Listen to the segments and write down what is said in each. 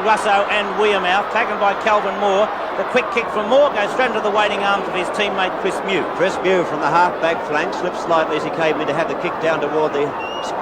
Russo and Wearmouth, taken by Calvin Moore. The quick kick from Moore goes straight into the waiting arms of his teammate Chris Mew. Chris Mew from the half-back flank slipped slightly as he came in to have the kick down toward the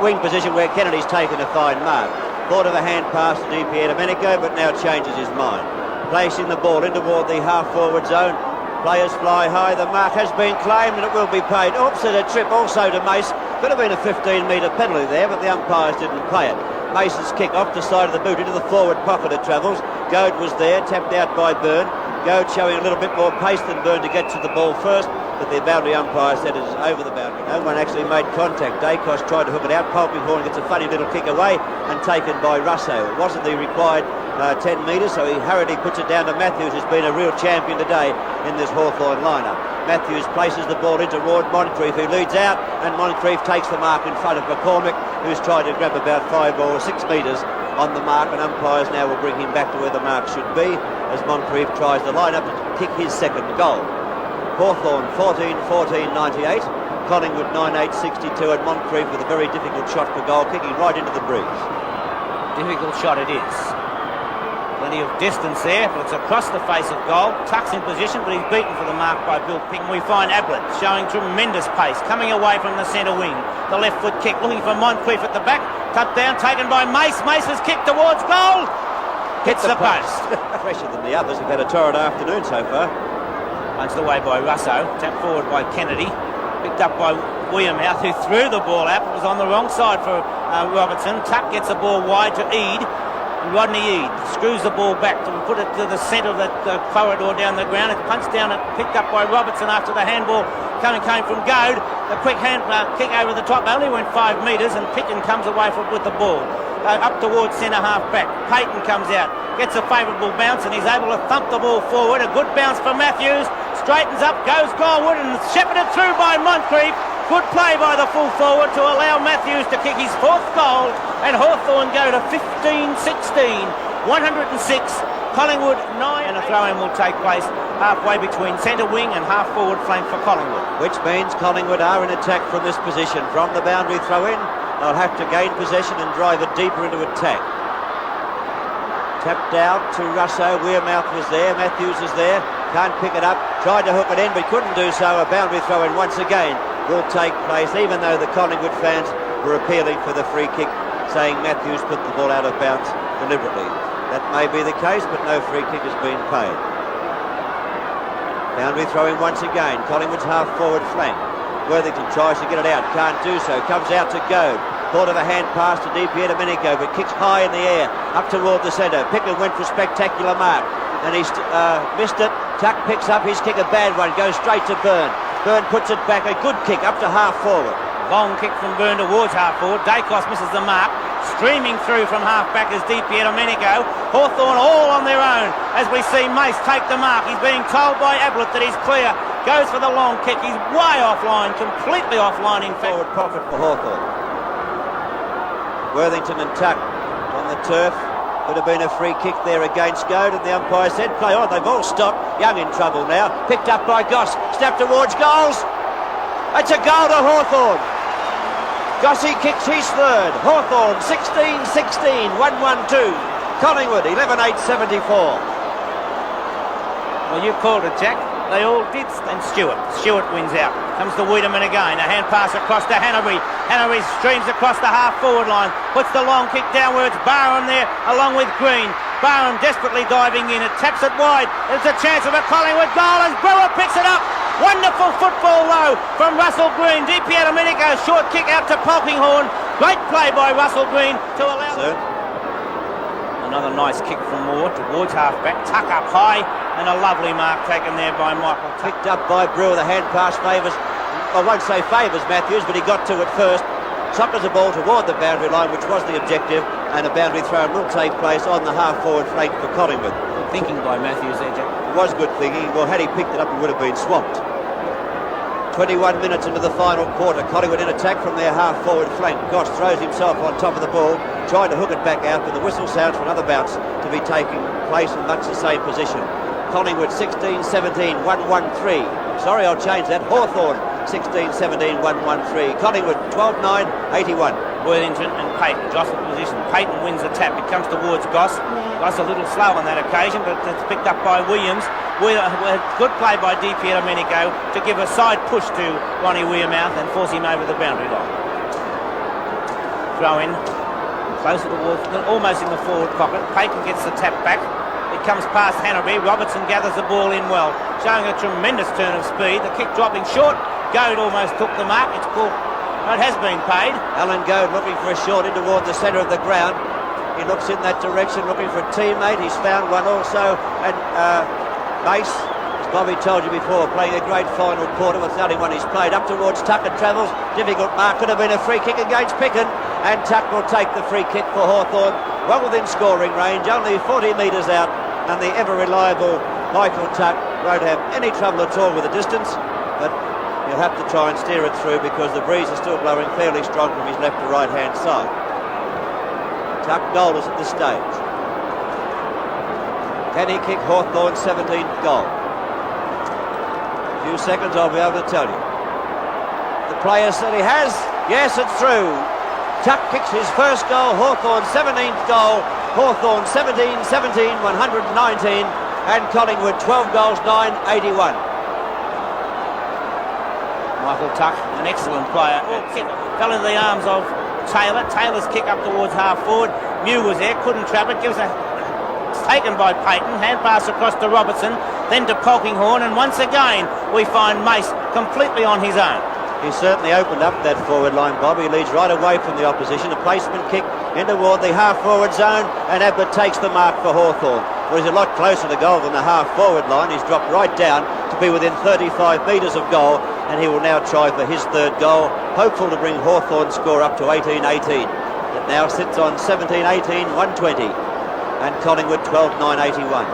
wing position where Kennedy's taken a fine mark. Thought of a hand pass to Domenico, but now changes his mind. Placing the ball in toward the half-forward zone. Players fly high, the mark has been claimed and it will be paid. Oops, and a trip also to Mace. Could have been a 15-metre penalty there, but the umpires didn't play it. Mason's kick off the side of the boot into the forward pocket it travels. Goad was there, tapped out by Byrne. Goad showing a little bit more pace than Byrne to get to the ball first, but the boundary umpire said it is over the boundary. No one actually made contact. Dacos tried to hook it out. Polkinghorn gets a funny little kick away and taken by Russo. It wasn't the required 10 metres, so he hurriedly puts it down to Matthews, who's been a real champion today in this Hawthorn lineup. Matthews places the ball into Ward Moncrief, who leads out, and Moncrief takes the mark in front of McCormick, who's tried to grab about 5 or 6 metres on the mark, and umpires now will bring him back to where the mark should be as Moncrief tries to line up to kick his second goal. Hawthorn 14-14-98, Collingwood 9-8-62, and Moncrief with a very difficult shot for goal, kicking right into the breeze. Difficult shot it is. Plenty of distance there, but it's across the face of goal. Tuck's in position, but he's beaten for the mark by Bill Pick. We find Ablett showing tremendous pace, coming away from the centre wing. The left foot kick, looking for Moncrief at the back. Cut down, taken by Mace. Mace has kicked towards goal. Hits the post. Fresher than the others. We've had a torrid afternoon so far. Punched away by Russo, tapped forward by Kennedy. Picked up by Wearmouth, who threw the ball out. It was on the wrong side for Robertson. Tuck gets the ball wide to Eade. Rodney Eade screws the ball back to put it to the centre of the corridor down the ground. It's punched down and picked up by Robertson after the handball came from Goad. The quick hand kick over the top only went 5 metres, and Picken comes away with the ball. Up towards centre half back. Payton comes out, gets a favourable bounce, and he's able to thump the ball forward. A good bounce for Matthews. Straightens up, goes Collingwood, and shepherded through by Moncrief. Good play by the full forward to allow Matthews to kick his 4th goal, and Hawthorn go to 15-16, 106, Collingwood 9. And a throw-in will take place halfway between centre wing and half-forward flank for Collingwood. Which means Collingwood are in attack from this position. From the boundary throw-in, they'll have to gain possession and drive it deeper into attack. Tapped out to Russo. Wearmouth was there. Matthews is there. Can't pick it up. Tried to hook it in, but couldn't do so. A boundary throw-in once again will take place, even though the Collingwood fans were appealing for the free kick, saying Matthews put the ball out of bounds deliberately. That may be the case, but no free kick has been paid. Boundary throw-in once again. Collingwood's half-forward flank. Worthington tries to get it out. Can't do so. Comes out to Goad. Thought of a hand pass to Domenico, but kicks high in the air up toward the centre. Pickett went for a spectacular mark, and he's missed it. Tuck picks up his kick, a bad one, goes straight to Byrne. Byrne puts it back, a good kick up to half-forward. Long kick from Byrne towards half-forward. Dacos misses the mark. Streaming through from half-back is Domenico. Hawthorn all on their own as we see Mace take the mark. He's being told by Ablett that he's clear. Goes for the long kick. He's way offline, completely offline in forward pocket for Hawthorn. Worthington and Tuck on the turf. Could have been a free kick there against Goad, and the umpire said play on. They've all stopped. Young in trouble now. Picked up by Goss. Snapped towards goals. It's a goal to Hawthorn. Gossie kicks his 3rd. Hawthorn 16-16, 1-1-2. Collingwood 11-8-74. Well, you called it, Jack. They all did. And Stewart wins out. Comes to Wiedemann again. A hand pass across to Hannery. Hannery streams across the half-forward line. Puts the long kick downwards. Barham there along with Green. Barham desperately diving in. It taps it wide. There's a chance of a Collingwood goal as Brewer picks it up. Wonderful football though from Russell Green. Domenico short kick out to Polkinghorn. Great play by Russell Green to allow... Another nice kick from Moore towards half-back. Tuck up high, and a lovely mark taken there by Michael. Picked up by Brewer. The hand pass favours, I won't say favours Matthews, but he got to it first. Sockers the ball toward the boundary line, which was the objective, and a boundary throw will take place on the half-forward flank for Collingwood. Good thinking by Matthews there, Jack. It was good thinking. Well, had he picked it up, he would have been swamped. 21 minutes into the final quarter. Collingwood in attack from their half-forward flank. Goss throws himself on top of the ball, trying to hook it back out, but the whistle sounds for another bounce to be taking place in much the same position. Collingwood 16-17, 1-1-3. Sorry, I'll change that. Hawthorn 16-17, 1-1-3. Collingwood 12-9, 81. Worthington and Payton, jostle position. Payton wins the tap. It comes towards Goss. Goss a little slow on that occasion, but it's picked up by Williams. Good play by Di Domenico to give a side push to Ronnie Wearmouth and force him over the boundary line. Throw in, closer towards, almost in the forward pocket. Payton gets the tap back. It comes past Hanbury. Robertson gathers the ball in well, showing a tremendous turn of speed. The kick dropping short. Goad almost took the mark. It's called. It has been paid. Alan Goad looking for a short in toward the centre of the ground. He looks in that direction, looking for a teammate. He's found one also. And Mace, as Bobby told you before, playing a great final quarter. It's the only one he's played. Up towards Tuck and travels. Difficult mark. Could have been a free kick against Picken. And Tuck will take the free kick for Hawthorn. Well within scoring range. Only 40 metres out. And the ever-reliable Michael Tuck won't have any trouble at all with the distance. But he'll have to try and steer it through because the breeze is still blowing fairly strong from his left to right hand side. Tuck goalless at this stage. Can he kick Hawthorn's 17th goal? A few seconds I'll be able to tell you. The player said he has. Yes, it's through. Tuck kicks his first goal, Hawthorn's 17th goal. Hawthorn 17-17, 119, and Collingwood 12 goals, 981. Michael Tuck, an excellent player. Fell into the arms of Taylor. Taylor's kick up towards half forward. Mew was there, couldn't trap it. It's taken by Payton. Hand pass across to Robertson, then to Polkinghorne, and once again we find Mace completely on his own. He certainly opened up that forward line, Bob. He leads right away from the opposition. A placement kick in toward the half-forward zone, and Ablett takes the mark for Hawthorn. Well, he's a lot closer to goal than the half-forward line. He's dropped right down to be within 35 metres of goal, and he will now try for his third goal, hopeful to bring Hawthorn's score up to 18-18. It now sits on 17-18, 120, and Collingwood 12-9-81.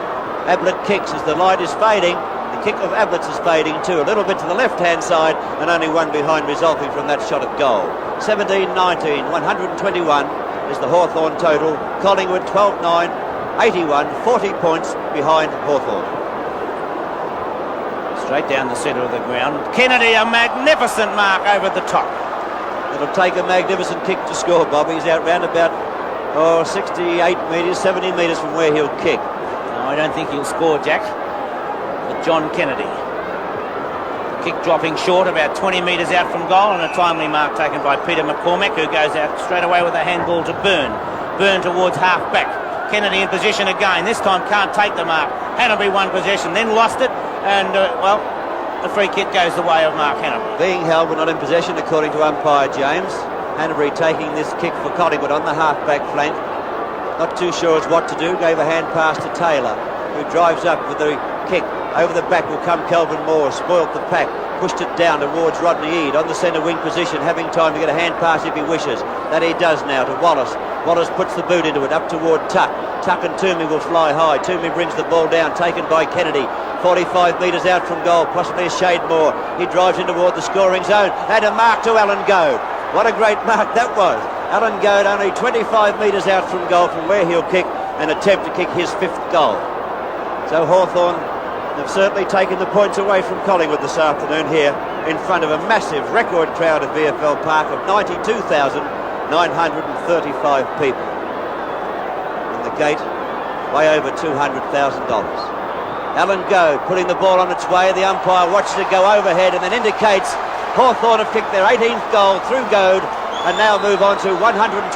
Ablett kicks as the light is fading. The kick of Ablett's is fading too, a little bit to the left-hand side, and only one behind resulting from that shot at goal. 17-19, 121 is the Hawthorn total. Collingwood 12-9, 81, 40 points behind Hawthorn. Straight down the centre of the ground. Kennedy, a magnificent mark over the top. It'll take a magnificent kick to score, Bob. He's out round about 68 metres, 70 metres from where he'll kick. No, I don't think he'll score, Jack. John Kennedy. The kick dropping short, about 20 metres out from goal, and a timely mark taken by Peter McCormack, who goes out straight away with a handball to Byrne. Byrne towards half-back. Kennedy in position again. This time can't take the mark. Hanbury won possession, then lost it, and, the free kick goes the way of Mark Hanbury. Being held but not in possession, according to umpire James. Hanbury taking this kick for Collingwood on the half-back flank. Not too sure as what to do. Gave a hand pass to Taylor, who drives up with the kick. Over the back will come Kelvin Moore, spoilt the pack, pushed it down towards Rodney Eade on the centre wing position, having time to get a hand pass if he wishes. That he does now to Wallace. Wallace puts the boot into it, up toward Tuck. Tuck and Toomey will fly high. Toomey brings the ball down, taken by Kennedy. 45 metres out from goal, possibly a shade more. He drives in toward the scoring zone, and a mark to Alan Goad. What a great mark that was. Alan Goad only 25 metres out from goal from where he'll kick, and attempt to kick his 5th goal. So Hawthorn have certainly taken the points away from Collingwood this afternoon here in front of a massive record crowd at VFL Park of 92,935 people. And the gate, way over $200,000. Alan Goad putting the ball on its way. The umpire watches it go overhead and then indicates Hawthorn have kicked their 18th goal through Goad and now move on to 127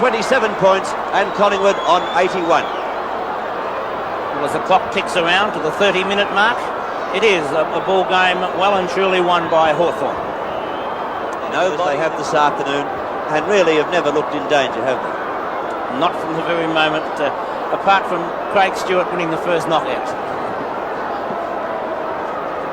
points, and Collingwood on 81. As the clock ticks around to the 30-minute mark, it is a ball game well and truly won by Hawthorn. No, they have this afternoon, and really have never looked in danger, have they? Not from the very moment, apart from Craig Stewart winning the first knockout.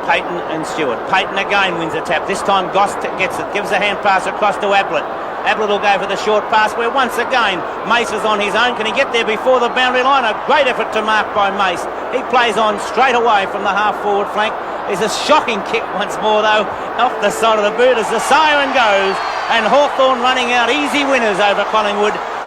Payton and Stewart. Payton again wins a tap. This time Goss gets it, gives a hand pass across to Ablett. Ablett will go for the short pass, where once again Mace is on his own. Can he get there before the boundary line? A great effort to mark by Mace. He plays on straight away from the half-forward flank. It's a shocking kick once more, though, off the side of the boot as the siren goes, and Hawthorn running out easy winners over Collingwood